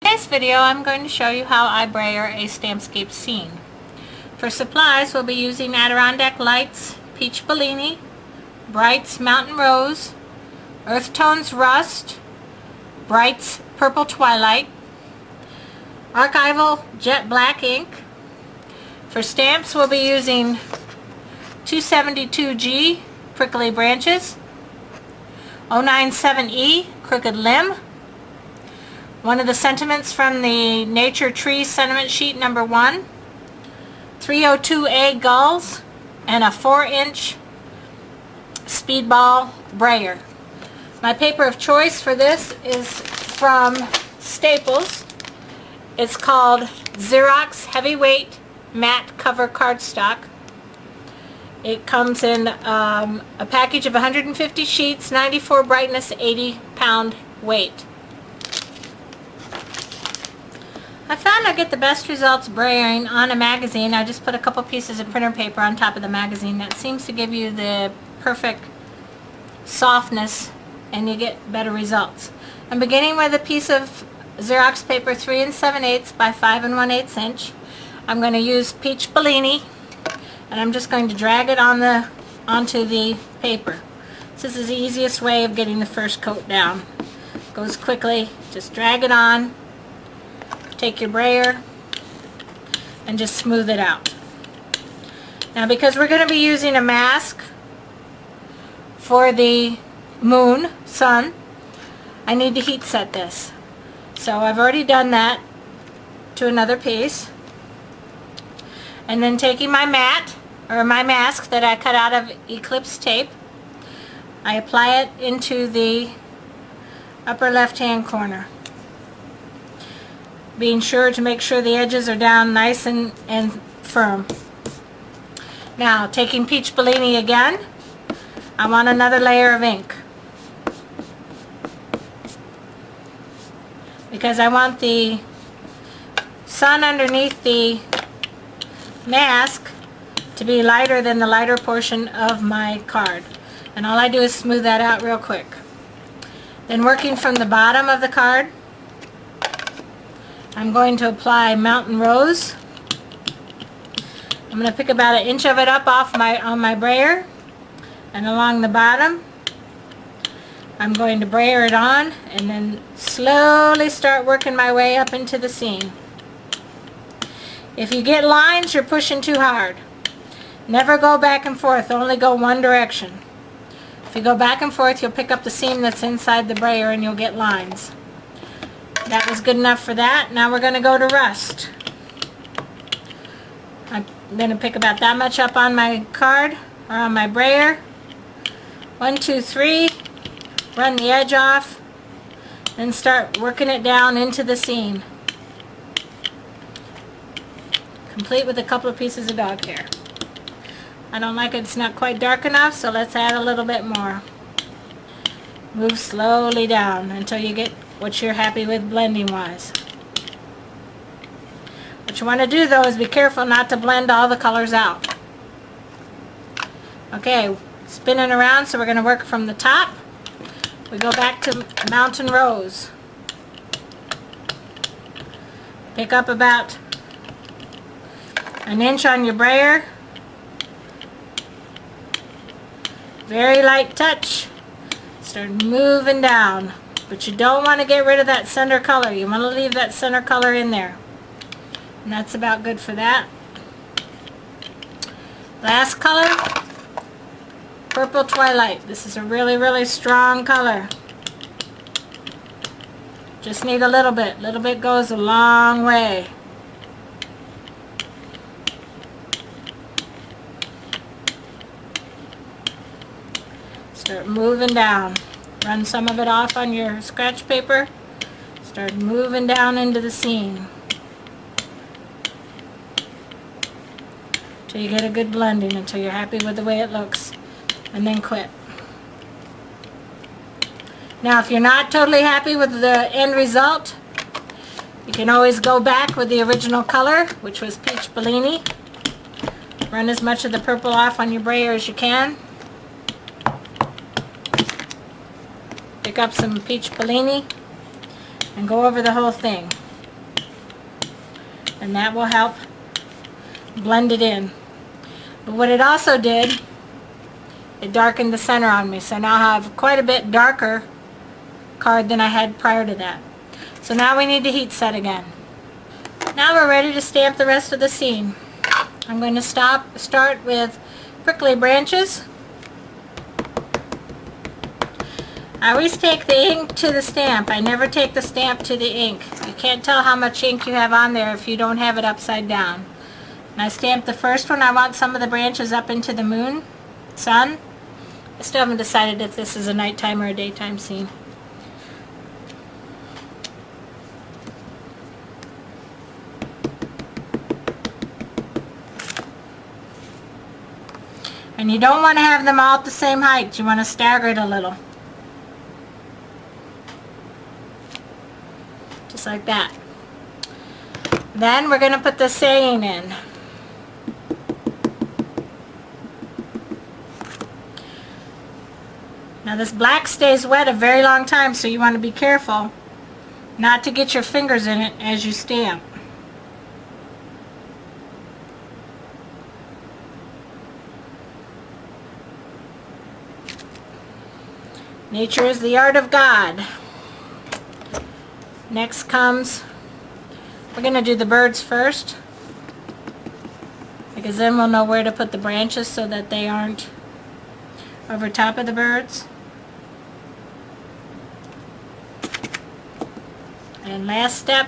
today's video, I'm going to show you how I brayer a Stampscape scene. For supplies, we'll be using Adirondack Lights, Peach Bellini, Bright's Mountain Rose, Earth Tones Rust, Bright's Purple Twilight, Archival Jet Black ink. For stamps, we'll be using 272G Prickly Branches, 097E Crooked Limb, one of the sentiments from the Nature Tree sentiment sheet number 1, 302A Gulls, and a 4-inch Speedball brayer. My paper of choice for this is from Staples. It's called Xerox Heavyweight Matte Cover Cardstock. It comes in a package of 150 sheets, 94 brightness, 80 pound weight. I found I get the best results brayering on a magazine. I just put a couple pieces of printer paper on top of the magazine. That seems to give you the perfect softness and you get better results. I'm beginning with a piece of Xerox paper 3 7/8 by 5 1/8 inch. I'm going to use Peach Bellini and I'm just going to drag it onto the paper. This is the easiest way of getting the first coat down. Goes quickly. Just drag it on. Take your brayer and just smooth it out. Now, because we're going to be using a mask for the moon, sun, I need to heat set this. So I've already done that to another piece. And then taking my mat, or my mask that I cut out of Eclipse tape, I apply it into the upper left hand corner, being sure to make sure the edges are down nice and firm. Now, taking Peach Bellini again, I want another layer of ink, because I want the sun underneath the mask to be lighter than the lighter portion of my card. And all I do is smooth that out real quick. Then, working from the bottom of the card, I'm going to apply Mountain Rose. I'm going to pick about 1 inch of it up on my brayer, and along the bottom I'm going to brayer it on and then slowly start working my way up into the seam. If you get lines, you're pushing too hard. Never go back and forth, only go one direction. If you go back and forth, you'll pick up the seam that's inside the brayer and you'll get lines. That was good enough for that. Now we're going to go to rust. I'm going to pick about that much up on my card, or on my brayer. 1, 2, 3. Run the edge off. Then start working it down into the seam. Complete with a couple of pieces of dog hair. I don't like it. It's not quite dark enough, so let's add a little bit more. Move slowly down until you get what you're happy with blending wise. What you want to do though is be careful not to blend all the colors out. Okay, spinning around, so we're going to work from the top. We go back to Mountain Rose. Pick up about 1 inch on your brayer. Very light touch. Start moving down. But you don't want to get rid of that center color. You want to leave that center color in there. And that's about good for that. Last color, Purple Twilight. This is a really, really strong color. Just need a little bit. Little bit goes a long way. Start moving down. Run some of it off on your scratch paper. Start moving down into the seam till you get a good blending, until you're happy with the way it looks, and then quit. Now, if you're not totally happy with the end result, you can always go back with the original color, which was Peach Bellini. Run as much of the purple off on your brayer as you can. Pick up some Peach Bellini and go over the whole thing. and that will help blend it in. But what it also did, it darkened the center on me, so now I have quite a bit darker card than I had prior to that. So now we need to heat set again. Now we're ready to stamp the rest of the scene. I'm going to start with prickly branches. I always take the ink to the stamp. I never take the stamp to the ink. You can't tell how much ink you have on there if you don't have it upside down. And I stamped the first one. I want some of the branches up into the moon, sun. I still haven't decided if this is a nighttime or a daytime scene. And you don't want to have them all at the same height. You want to stagger it a little. Just like that. Then we're going to put the saying in. Now this black stays wet a very long time, so you want to be careful not to get your fingers in it as you stamp. Nature is the art of God. Next comes, we're going to do the birds first, because then we'll know where to put the branches so that they aren't over top of the birds. And last step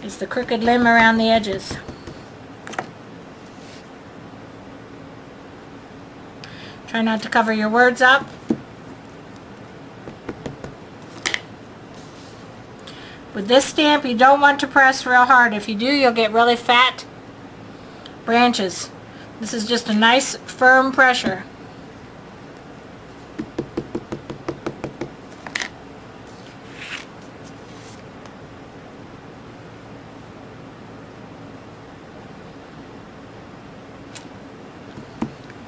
is the crooked limb around the edges. Try not to cover your words up. With this stamp, you don't want to press real hard. If you do, you'll get really fat branches. This is just a nice, firm pressure.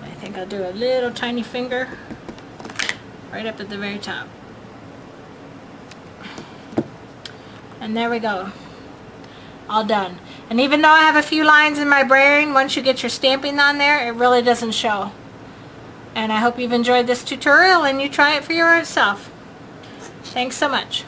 I think I'll do a little tiny finger right up at the very top. And there we go. All done. And even though I have a few lines in my brayering, once you get your stamping on there, it really doesn't show. And I hope you've enjoyed this tutorial and you try it for yourself. Thanks so much.